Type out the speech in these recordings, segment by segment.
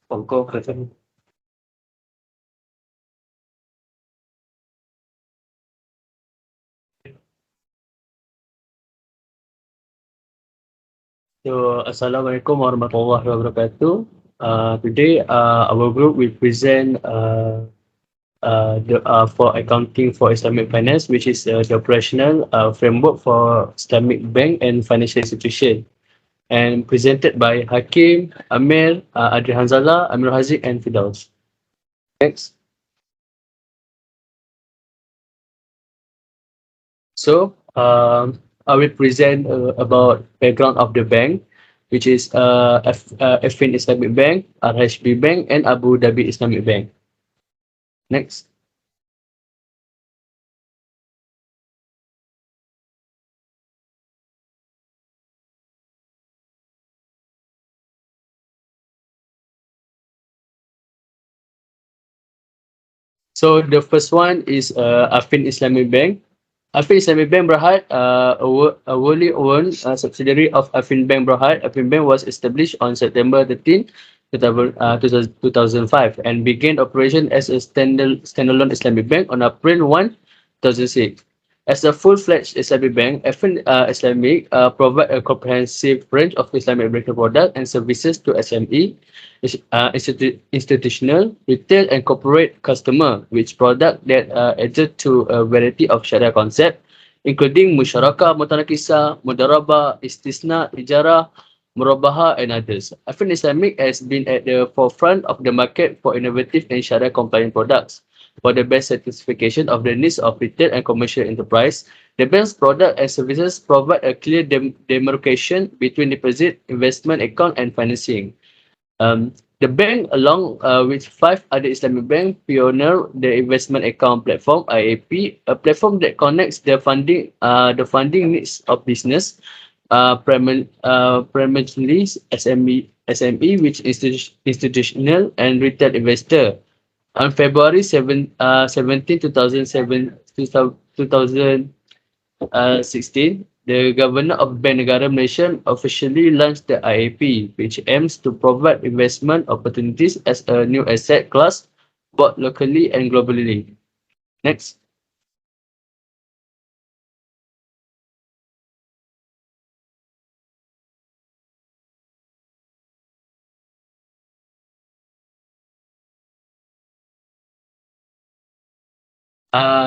Concord Crescent. So, Assalamualaikum warahmatullahi wabarakatuh. Today, our group will present for accounting for Islamic finance, which is the operational framework for Islamic bank and financial institution, and presented by Hakim, Amir, Adri Hanzala, Amir Haziq, and Fidaus. Next. So, I will present about background of the bank, which is Affin Islamic Bank, RHB Bank, and Abu Dhabi Islamic Bank. Next. So the first one is Affin Islamic Bank. Affin Islamic Bank Berhad, a wholly owned subsidiary of Affin Bank Berhad. Affin Bank was established on September 13, 2005 and began operation as a standalone Islamic bank on April 1, 2006. As a full-fledged Islamic bank, Affin Islamic provide a comprehensive range of Islamic banking products and services to SME, institutional, retail, and corporate customer, which product that adhere to a variety of Sharia concept, including musyarakah, mutanakisah, mudarabah, istisna, ijarah, murabaha, and others. Affin Islamic has been at the forefront of the market for innovative and Sharia compliant products. For the best satisfaction of the needs of retail and commercial enterprise, the bank's product and services provide a clear demarcation between deposit, investment account, and financing. The bank, along with five other Islamic banks, pioneered the investment account platform (IAP), a platform that connects the funding needs of business, primarily SME, which institutional and retail investor. On February 17, 2016, the Governor of Bank Negara Malaysia officially launched the IAP, which aims to provide investment opportunities as a new asset class, both locally and globally. Next.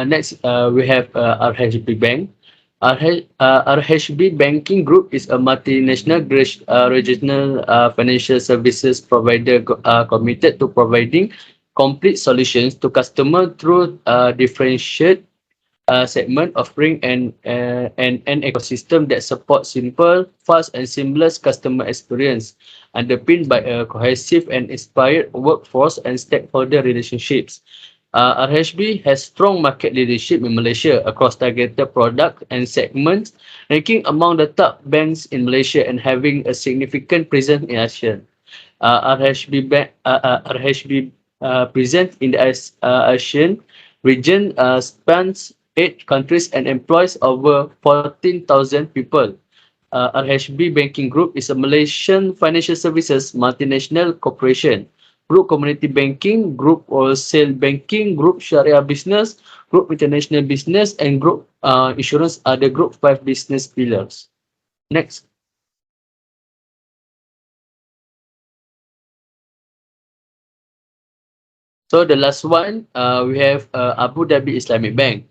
Next, we have RHB Bank. RHB Banking Group is a multinational regional financial services provider committed to providing complete solutions to customers through differentiated segment, offering an ecosystem that supports simple, fast, and seamless customer experience, underpinned by a cohesive and inspired workforce and stakeholder relationships. RHB has strong market leadership in Malaysia across targeted products and segments, ranking among the top banks in Malaysia and having a significant presence in ASEAN. RHB present in the ASEAN region spans 8 countries and employs over 14,000 people. RHB Banking Group is a Malaysian financial services multinational corporation. Group Community Banking, Group Wholesale Banking, Group Sharia Business, Group International Business, and Group Insurance are the Group 5 business pillars. Next. So the last one, we have Abu Dhabi Islamic Bank.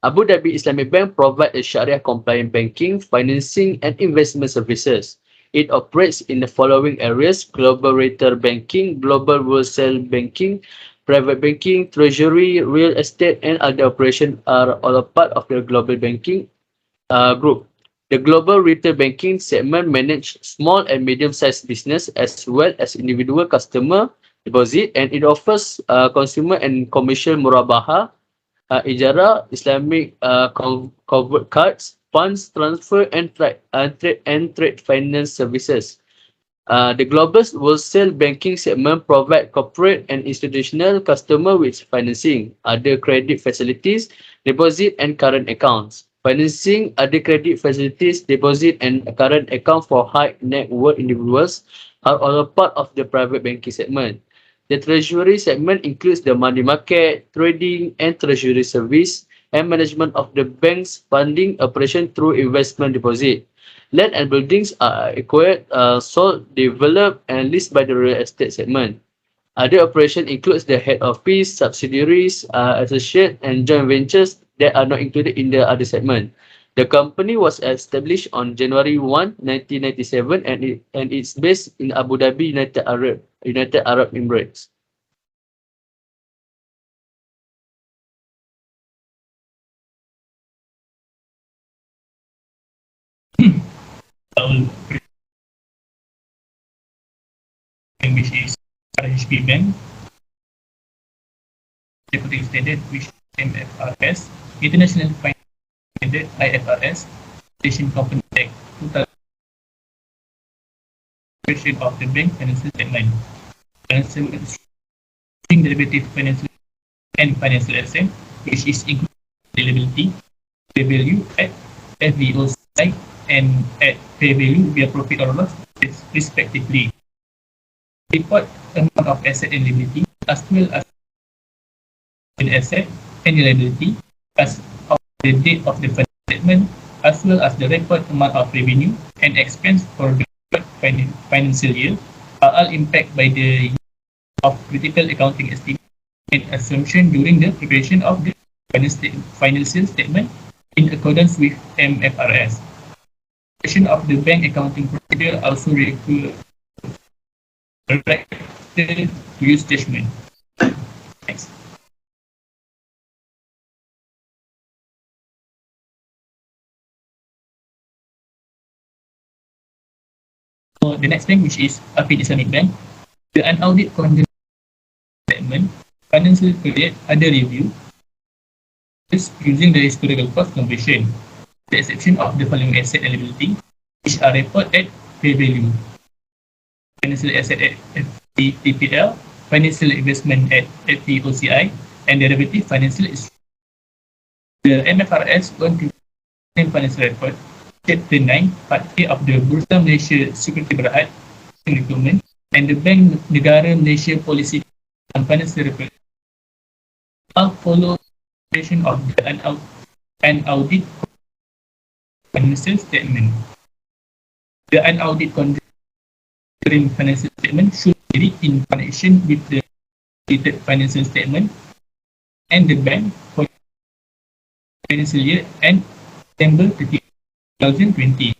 Abu Dhabi Islamic Bank provides a Sharia compliant banking, financing, and investment services. It operates in the following areas: global retail banking, global wholesale banking, private banking, treasury, real estate, and other operations are all a part of the global banking group. The global retail banking segment manages small and medium-sized business as well as individual customer deposit, and it offers consumer and commercial murabaha, ijarah, Islamic covered cards, funds transfer, and trade finance services. The global wholesale banking segment provides corporate and institutional customer with financing, other credit facilities, deposit, and current accounts. Financing, other credit facilities, deposit, and current account for high net worth individuals are all a part of the private banking segment. The treasury segment includes the money market, trading, and treasury service, and management of the bank's funding operation through investment deposit. Land and buildings are acquired, sold, developed, and leased by the real estate segment. Other operation includes the head office, subsidiaries, associate, and joint ventures that are not included in the other segment. The company was established on January 1, 1997, and it's based in Abu Dhabi, United Arab Emirates. Our bank, which is RHB Bank, Reporting Standard, which is MFRS, International Finance Standard, IFRS, Station Company Act 2000, of the bank financial statement, financial derivative financial and financial asset, which is including liability, fair value at FVOCI and at fair value via profit or loss, respectively. Report amount of asset and liability as well as an asset and liability as of the date of the financial statement, as well as the record amount of revenue and expense for the financial year are all impacted by the use of critical accounting estimate and assumption during the preparation of the financial statement in accordance with MFRS. Preparation of the bank accounting procedure also requires to use judgment. Next. So the next bank, which is Afid Islamic Bank, the unaudited content statement, financial period under review, is using the historical cost conversion, the exception of the following asset and liability, which are reported at fair value. Financial asset at FTPL, financial investment at FTOCI, and derivative financial instruments. The MFRS 1 financial record, Chapter 9, Part A of the Bursa Malaysia Security Berhad Document, and the Bank Negara Malaysia Policy on Financial Record all follow the of the unaudited financial statement. The unaudited financial statement should be read in connection with the audited financial statement and the bank for financial year and December 2020.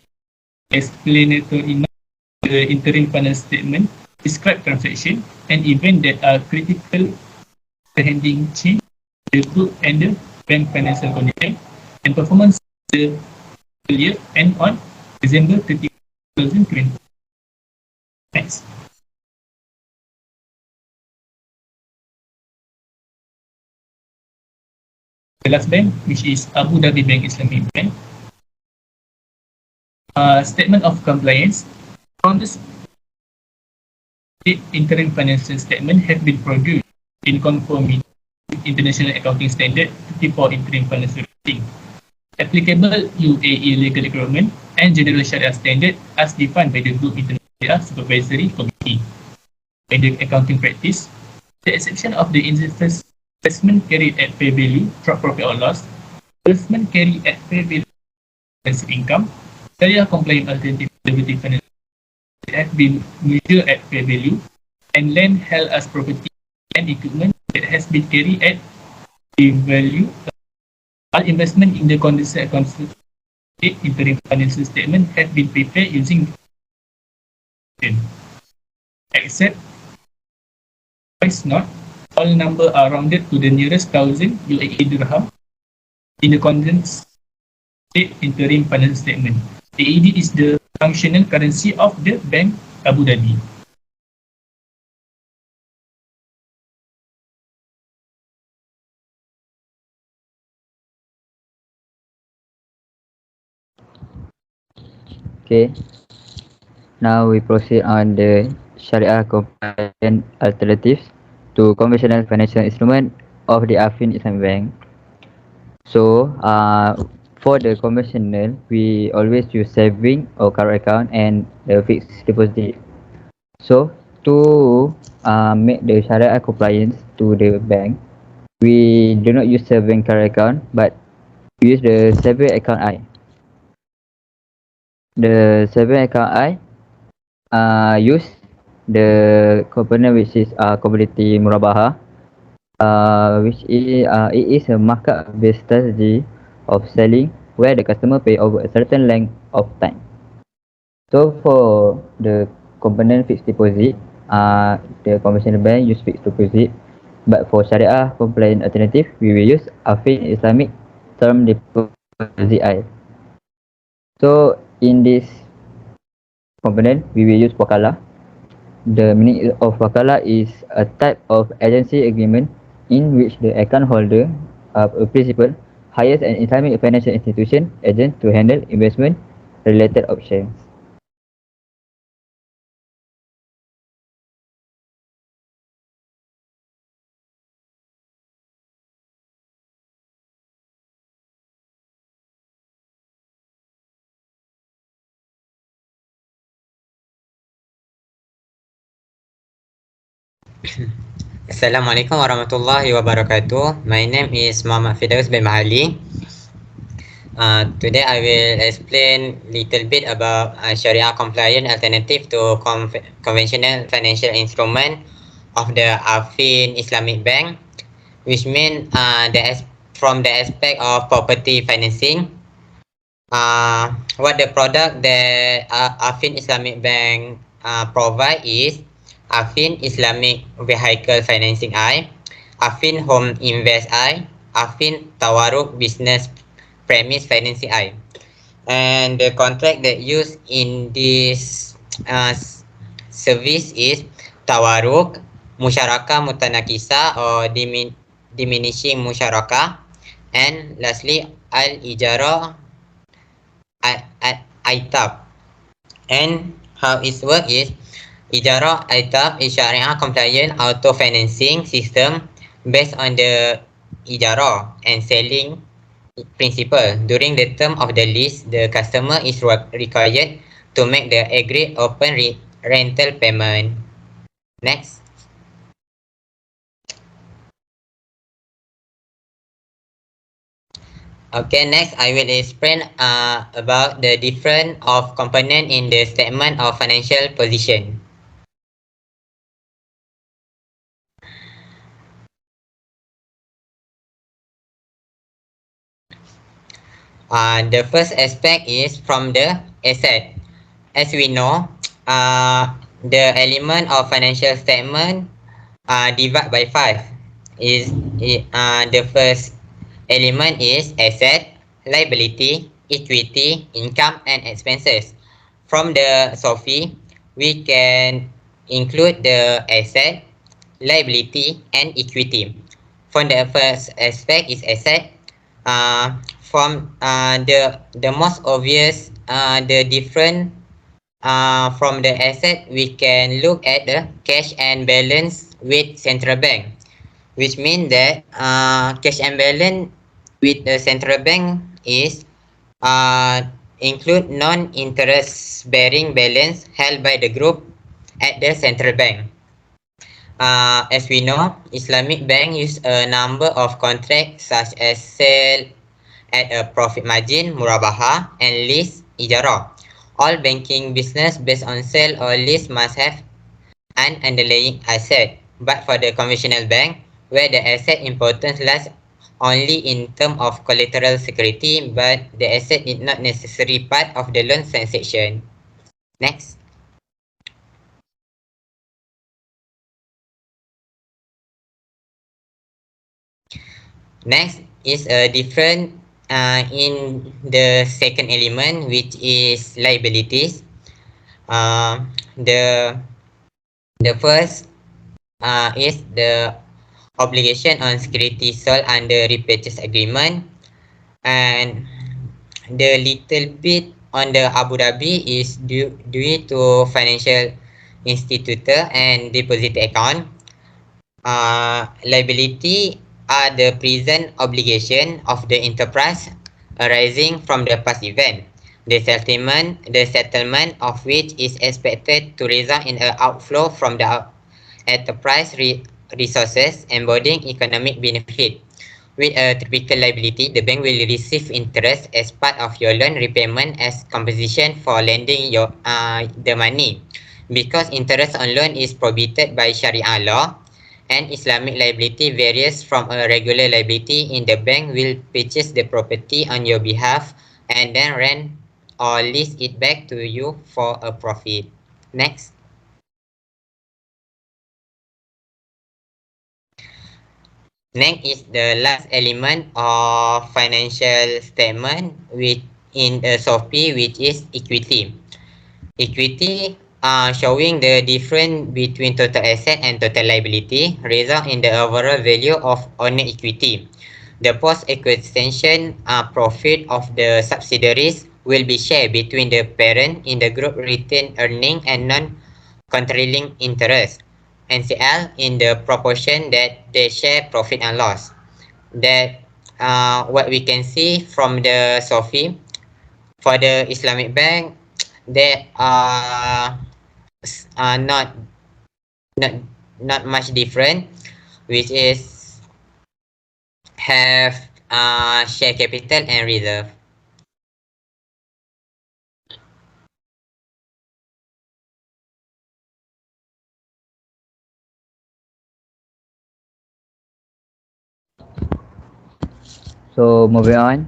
Explanatory note: the interim financial statement describe transaction and events that are critical handling change the group and the bank financial condition and performance the year and on December 2020. Next. The last bank, which is Abu Dhabi Bank Islamic Bank. Statement of compliance. From this interim financial statement have been produced in conformity with International Accounting Standard 54 interim financial reporting, applicable UAE legal requirement and general Sharia standard as defined by the Group International Supervisory Committee. By the accounting practice, the exception of the investment carried at fair value, profit or loss, investment carried at fair value, income, Sharia compliant alternative derivative financial have been measured at fair value, and land held as property and equipment that has been carried at the value. All investment in the consolidated interim financial statement have been prepared using except twice not all number are rounded to the nearest thousand UAE dirham in the condensed interim financial statement. The AED is the functional currency of the Bank Abu Dhabi. Okay, now we proceed on the Sharia compliant alternatives to conventional financial instrument of the Afin Islamic Bank. So, for the conventional, we always use saving or current account and the fixed deposit. So, to make the Sharia compliance to the bank, we do not use the bank current account, but we use the saving account I. The saving account I use the component which is commodity murabaha, which is it is a markup-based strategy of selling where the customer pay over a certain length of time. So for the component fixed deposit, the conventional bank use fixed deposit, but for Sharia compliant alternative, we will use Afin Islamic term deposit I. So in this component, we will use Wakala. The meaning of Wakala is a type of agency agreement in which the account holder, a principal, hires an Islamic financial institution agent to handle investment related options. Assalamualaikum warahmatullahi wabarakatuh. My name is Muhammad Firdaus bin Mahali. Today I will explain little bit about Sharia compliant alternative to conventional financial instrument of the Afin Islamic Bank, which mean from the aspect of property financing. What the product that Afin Islamic Bank provide is Afin Islamic Vehicle Financing I, Afin Home Invest I, Afin Tawaruk Business Premise Financing I. And the contract that used in this service is Tawaruk, Musyarakah Mutanakisa or Diminishing Musyarakah, and lastly Al-Ijara ITAB. And how it works is Ijara ITAB is Sharia compliant auto financing system based on the Ijara and selling principle. During the term of the lease, the customer is required to make the agreed open rental payment. Next. Okay, next I will explain about the difference of component in the statement of financial position. The first aspect is from the asset. As we know, the element of financial statement divide by 5. The first element is asset, liability, equity, income, and expenses. From the SOFI, we can include the asset, liability, and equity. From the first aspect is asset. From the most obvious, the different from the asset, we can look at the cash and balance with central bank, which means that cash and balance with the central bank is include non-interest bearing balance held by the group at the central bank. As we know, Islamic bank use a number of contracts such as sale at a profit margin, murabaha, and lease, ijara. All banking business based on sale or lease must have an underlying asset. But for the conventional bank, where the asset importance lies only in terms of collateral security, but the asset is not necessarily part of the loan transaction. Next. Next is a different in the second element, which is liabilities. The first is the obligation on security sold under repurchase agreement, and the little bit on the Abu Dhabi is due to financial institutor and deposit account. Liability are the present obligation of the enterprise arising from the past event, The settlement of which is expected to result in an outflow from the enterprise resources embodying economic benefit. With a typical liability, the bank will receive interest as part of your loan repayment as compensation for lending the money. Because interest on loan is prohibited by Sharia law, and Islamic liability varies from a regular liability in the bank will purchase the property on your behalf and then rent or lease it back to you for a profit. Next. Next is the last element of financial statement which in the SOFI, which is equity. Equity showing the difference between total asset and total liability result in the overall value of owner equity. The post-acquisition profit of the subsidiaries will be shared between the parent in the group retained earning and non-controlling interest. NCL in the proportion that they share profit and loss. That what we can see from the SOFI for the Islamic bank, they are not not much different, which is have share capital and reserve. So moving on,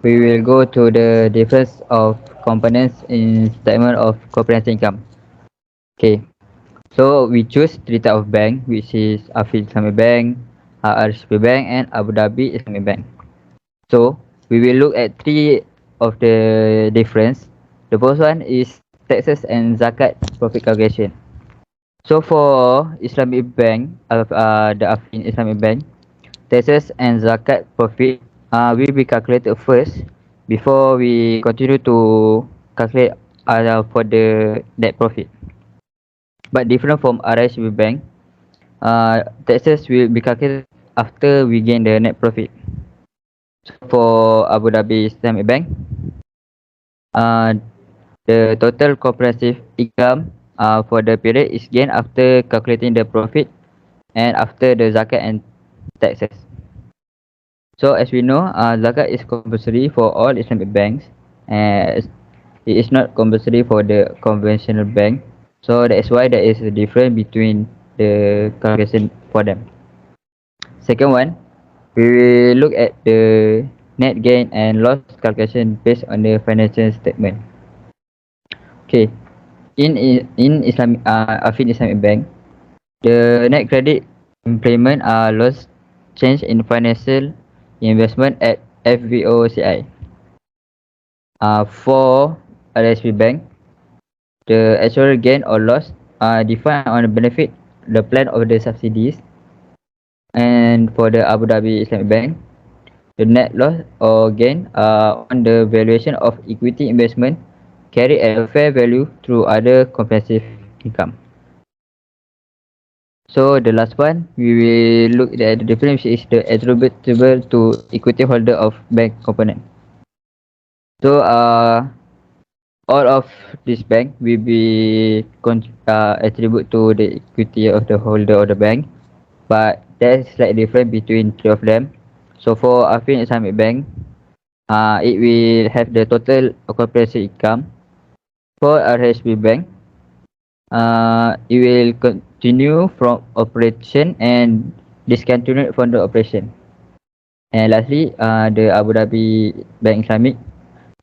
we will go to the difference of components in statement of comprehensive income. Okay, so we choose three type of bank, which is Afin Islamic Bank, RSP Bank, and Abu Dhabi Islamic Bank. So we will look at three of the difference. The first one is taxes and zakat profit calculation. So for Islamic Bank, the Afin Islamic Bank, taxes and zakat profit will be calculated first before we continue to calculate for the net profit. But different from RSB Bank, taxes will be calculated after we gain the net profit. So for Abu Dhabi Islamic Bank, uh, the total comprehensive income for the period is gained after calculating the profit and after the zakat and taxes. So as we know, zakat is compulsory for all Islamic banks, and it is not compulsory for the conventional bank. So that is why there is a difference between the calculation for them. Second one, we will look at the net gain and loss calculation based on the financial statement. Okay, in Islamic Afin Islamic Bank, the net credit impairment loss change in financial investment at FVOCI. For RSP Bank, the actual gain or loss are defined on the benefit, the plan of the subsidies. And for the Abu Dhabi Islamic Bank, the net loss or gain on the valuation of equity investment carried at a fair value through other comprehensive income. So the last one, we will look at the difference, which is the attributable to equity holder of bank component. So all of this bank will be attribute to the equity of the holder of the bank, but there's slight difference between three of them. So for Afin Islamic Bank, it will have the total comprehensive income. For RHB Bank, it will continue from operation and discontinued from the operation. And lastly, the Abu Dhabi Bank Islamic,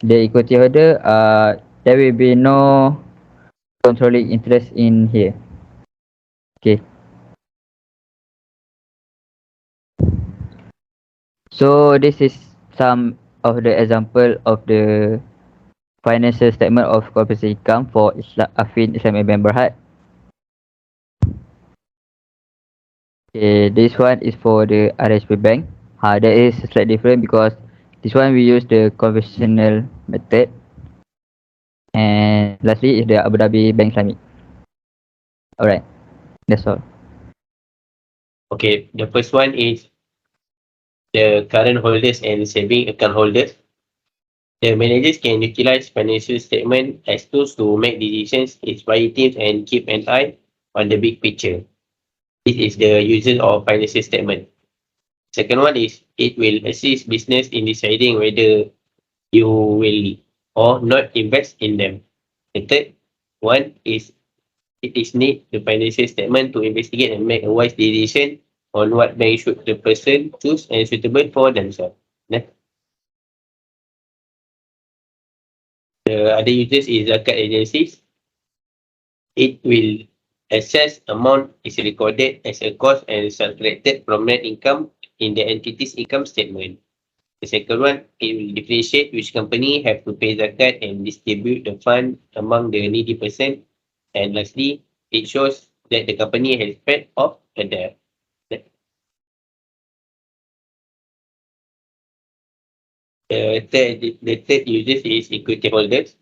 the equity holder, there will be no controlling interest in here. Okay. So this is some of the example of the financial statement of corporate income for Afin Islamic Bank Berhad. Okay, this one is for the RSP Bank. That is slightly different because this one we use the conventional method. And lastly is the Abu Dhabi Bank Islamic. Alright, that's all. Okay, the first one is the current holders and saving account holders. The managers can utilize financial statement as tools to make decisions, inspire teams, and keep an eye on the big picture. This is the uses of financial statement. Second one is it will assist business in deciding whether you will or not invest in them. The third one is it is need the financial statement to investigate and make a wise decision on what bank should the person choose and suitable for themselves. Next. The other uses is zakat agencies. It will assess amount is recorded as a cost and subtracted from net income in the entity's income statement. The second one, it will differentiate which company have to pay zakat and distribute the fund among the needy person. And lastly, it shows that the company has paid off a debt. The third uses is equity holders.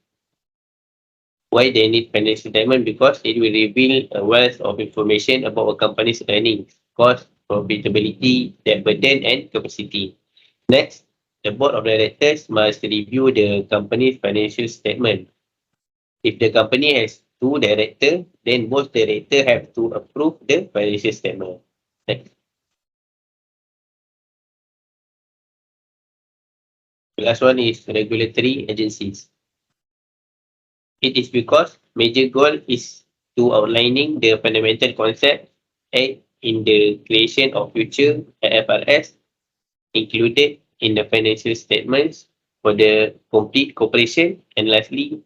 Why they need financial statement? Because it will reveal a wealth of information about a company's earnings, cost, profitability, debt burden, and capacity. Next, the board of directors must review the company's financial statement. If the company has two directors, then both directors have to approve the financial statement. Next. The last one is regulatory agencies. It is because major goal is to outlining the fundamental concept and in the creation of future IFRS included in the financial statements for the complete corporation. And lastly,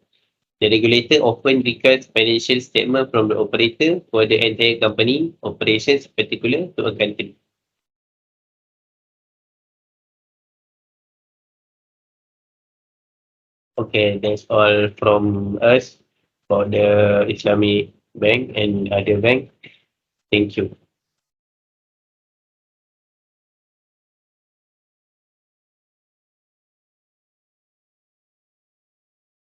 the regulator often requires financial statement from the operator for the entire company operations particular to a country. Okay, that's all from us for the Islamic Bank and other bank. Thank you.